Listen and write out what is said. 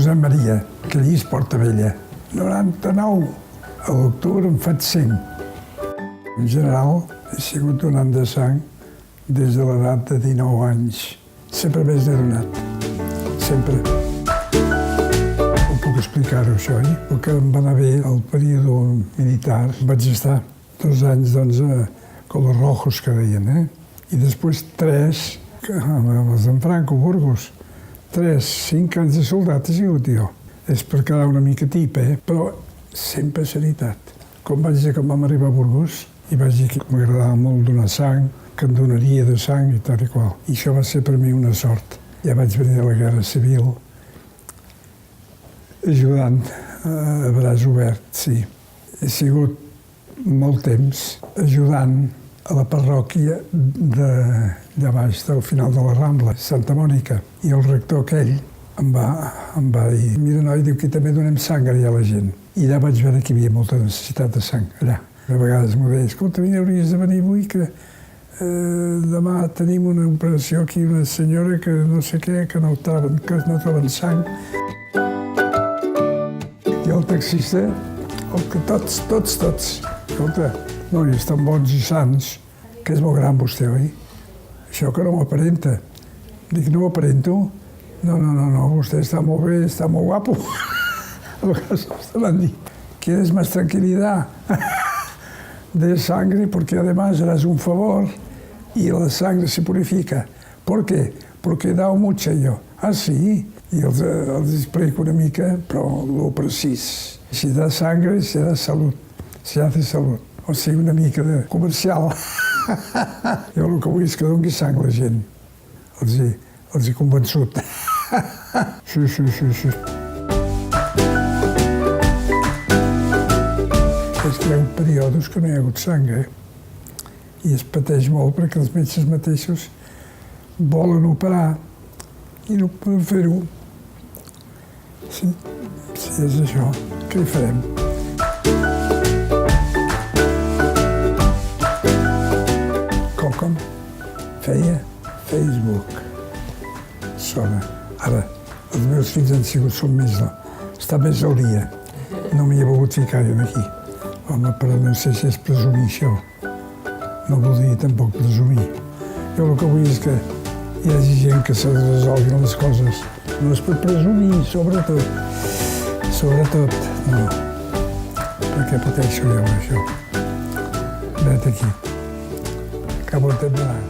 Josep Maria, que allí és Portavella. 99. A l'octubre em faig 100. En general, he sigut donant de sang des de l'edat de 19 anys. Sempre més n'he donat. Sempre. Ho puc explicar-ho, això, El que em va anar bé al període militar, vaig estar 2 anys, doncs, con los rojos, que deien, I després 3, amb els d'en Franco, Burgos. 5 anys de soldat he sigut jo. És per quedar una mica tip, Però sempre seritat. Com vaig dir que vam arribar a Burgos, i vaig dir que m'agradava molt donar sang, que em donaria de sang i tal i qual. I això va ser per mi una sort. Ja vaig venir a la Guerra Civil, ajudant a braç obert, sí. He sigut molt temps ajudant a la parròquia de baix del final de la Rambla, Santa Mònica. I el rector aquell em va dir, mira, noi, diu que també donem sang allà a la gent. I allà vaig veure que hi havia molta necessitat de sang, allà. A vegades m'ho deia, escolta, hauries de venir avui, que demà tenim una operació aquí, una senyora que no sé què, que no troben sang. I el taxista, tots, escolta, nois tan bons i sants, que és molt gran vostè, oi? Això que no m'aparenta. Dic, no m'aparento? No, vostè està molt bé, està molt guapo. A vegades se m'han dit, ¿quieres más tranquilidad? De sangre, porque además harás un favor y la sangre se purifica. ¿Por qué? Porque he dado mucha yo. Ah, sí? I els explico una mica, però lo precís. Si da sangre, serà salut. Se hace salut. O sigui, una mica de comercial. Jo el que vull és que doni sang a la gent. Els he convençut. Sí. És que hi ha períodes que no hi ha hagut sang, I es pateix molt perquè els metges mateixos volen operar i no poden fer-ho. Sí, és això. Què hi farem? Com? Feia Facebook. Sona. Ara, els meus fills són més... Està més al dia. No m'hi he volgut ficar jo aquí. Home, però no sé si és presumir això. No voldria tampoc presumir. Jo el que vull és que hi hagi gent que se resolguin les coses. No és per presumir, sobretot. No. Perquè pateixo jo, això. Vet aquí. Acabo de terminar.